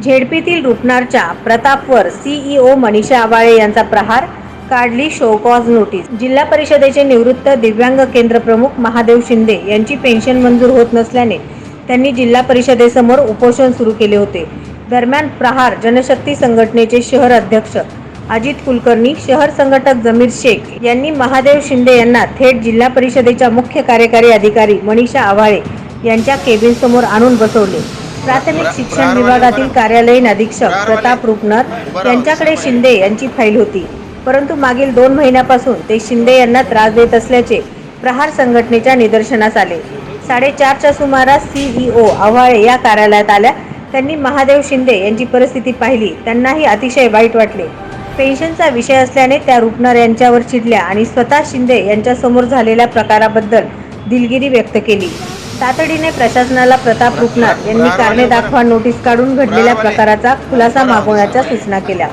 झेडपीतील रुपनारच्या प्रतापवर CEO Manisha आवाळे यांचा प्रहार, काढली show cause notice. जिल्हा परिषदेचे निवृत्त दिव्यांग केंद्र प्रमुख महादेव शिंदे यांची पेन्शन मंजूर होत नसल्याने त्यांनी जिल्हा परिषदेसमोर उपोषण सुरू केले होते। दरम्यान प्रहार जनशक्ती संघटनेचे शहर अध्यक्ष अजित कुलकर्णी, शहर संघटक जमीर शेख यांनी महादेव शिंदे यांना थेट जिल्हा परिषदेच्या मुख्य कार्यकारी अधिकारी मनीषा आवाळे यांच्या केबिन समोर आणून बसवले। प्राथमिक शिक्षण विभागातील कार्यालयीन अधीक्षक प्रताप रुपनर यांच्याकडे शिंदे यांची फाईल होती, परंतु मागील 2 महिन्यापासून ते शिंदे यांना त्रास देत असल्याचे प्रहार संघटनेच्या निदर्शनास आले। 4:30च्या सुमारास सीईओ आवाळे या कार्यालयात आल्या। त्यांनी महादेव शिंदे यांची परिस्थिती पाहिली। त्यांनाही अतिशय वाईट वाटले। पेन्शनचा विषय असल्याने त्या रुपनर यांच्यावर चिडल्या आणि स्वतः शिंदे यांच्या समोर झालेल्या प्रकाराबद्दल दिलगिरी व्यक्त केली। तातडीने प्रशासनाला प्रताप रुपनर यांनी कारणे दाखवा नोटीस काढून घडलेल्या प्रकाराचा खुलासा मागवण्याच्या सूचना केल्या।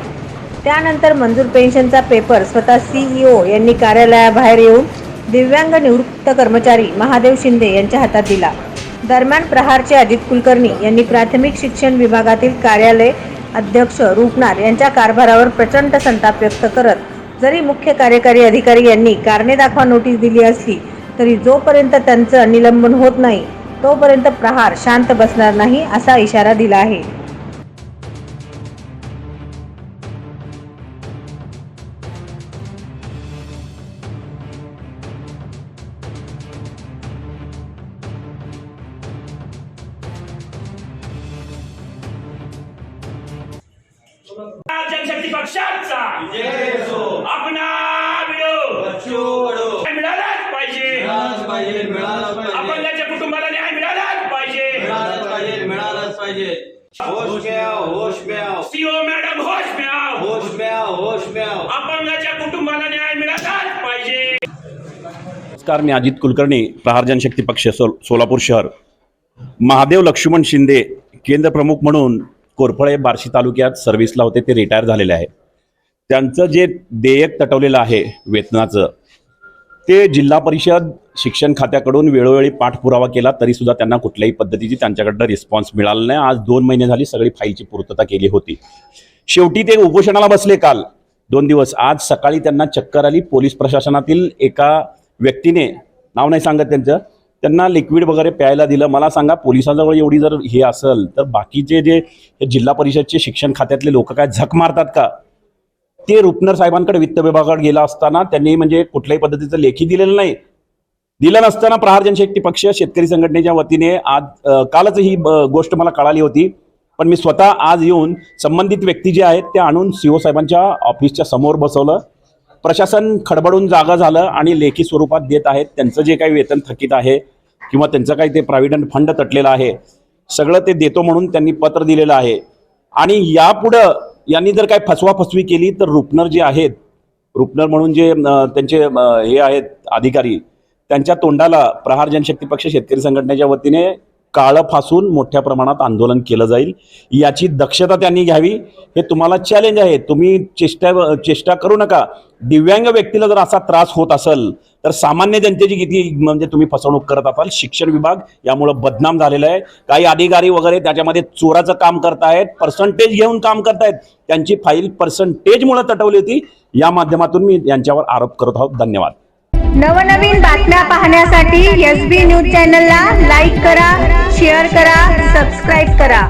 त्यानंतर मंजूर पेन्शनचा पेपर स्वतः सीईओ यांनी कार्यालयाबाहेर येऊन दिव्यांग निवृत्त कर्मचारी महादेव शिंदे यांच्या हातात दिला। दरम्यान प्रहारचे अजित कुलकर्णी यांनी प्राथमिक शिक्षण विभागातील कार्यालय अध्यक्ष रुपनार यांच्या कारभारावर प्रचंड संताप व्यक्त करत जरी मुख्य कार्यकारी अधिकारी यांनी कारणे दाखवा नोटीस दिली असली तरी जोपर्यंत त्यांचं निलंबन होत नाही तोपर्यंत प्रहार शांत बसणार नाही असा इशारा दिला आहे। जनशक्ती पक्षाचा आपला व्हिडिओ मिळालाच पाहिजे, अपंगाच्या कुटुंबाला न्याय मिळालाच पाहिजे। होश में आओ सीओ मॅडम, होश में आओ, अपंगाच्या कुटुंबाला न्याय मिळालाच पाहिजे। नमस्कार, मी अजित कुलकर्णी, प्रहार जनशक्ती पक्ष सोलापूर शहर। महादेव लक्ष्मण शिंदे केंद्र प्रमुख म्हणून कोरफळे बार्शी तालुक्यात सर्व्हिसला होते, ते रिटायर झालेले आहे। त्यांचं जे देयक तटवलेलं आहे वेतनाचं, ते जिल्हा परिषद शिक्षण खात्याकडून वेळोवेळी पाठपुरावा केला तरी सुद्धा त्यांना कुठल्याही पद्धतीची त्यांच्याकडनं रिस्पॉन्स मिळाला नाही। आज 2 महिने झाली सगळी फाईलची पूर्तता केली होती। शेवटी ते उपोषणाला बसले काल 2 दिवस। आज सकाळी त्यांना चक्कर आली। पोलीस प्रशासनातील एका व्यक्तीने, नाव नाही सांगत त्यांना लिक्विड वगैरे प्यायला दिलं। मला सांगा, पोलिसांजवळ एवढी जर हे असेल तर बाकीचे जे जिल्हा परिषदचे शिक्षण खात्यातले लोक काय झक मारतात का? ते रुपनर साहेबांकडे वित्त विभागाकडे गेला असताना त्यांनी म्हणजे कुठल्याही पद्धतीचं लेखी दिलेलं नाही। दिलं नसताना प्रहार जनशक्ती पक्ष शेतकरी संघटनेच्या वतीने आज कालच ही गोष्ट मला कळाली होती, पण मी स्वतः आज येऊन संबंधित व्यक्ती जे आहेत ते आणून सीओ साहेबांच्या ऑफिसच्या समोर बसवलं। प्रशासन खडबडून जागा झालं आणि लेखी स्वरूपात देत आहेत। त्यांचं जे काही वेतन थकीत आहे किंवा त्यांचं काही ते प्रॉव्हिडंट फंड तटलेलं आहे सगळं ते देतो म्हणून त्यांनी पत्र दिलेलं आहे। आणि यापुढं यांनी जर काही फसवाफसवी केली तर रुपनर जे आहेत, रुपनर म्हणून जे त्यांचे हे आहेत अधिकारी, त्यांच्या तोंडाला प्रहार जनशक्ती पक्ष शेतकरी संघटनेच्या वतीने काळं फासून मोठ्या प्रमाणात आंदोलन केलं जाईल। याची दक्षता त्यांनी घ्यावी। हे तुम्हाला चॅलेंज आहे, तुम्ही चेष्टा करू नका। दिव्यांग व्यक्तीला जर असा त्रास होत असेल तर सामान्य जनतेची किती म्हणजे तुम्ही फसवणूक करत असाल। शिक्षण विभाग यामुळे बदनाम झालेला आहे। काही अधिकारी वगैरे त्याच्यामध्ये चोराचं काम करतायत, पर्सेंटेज घेऊन काम करतायत। त्यांची फाईल पर्सेंटेजमुळे तटवली होती। या माध्यमातून मी यांच्यावर आरोप करत आहोत। धन्यवाद। नवनवीन बातम्या पाहण्यासाठी SB न्यूज चॅनलला लाईक करा, शेअर करा, सबस्क्राईब करा।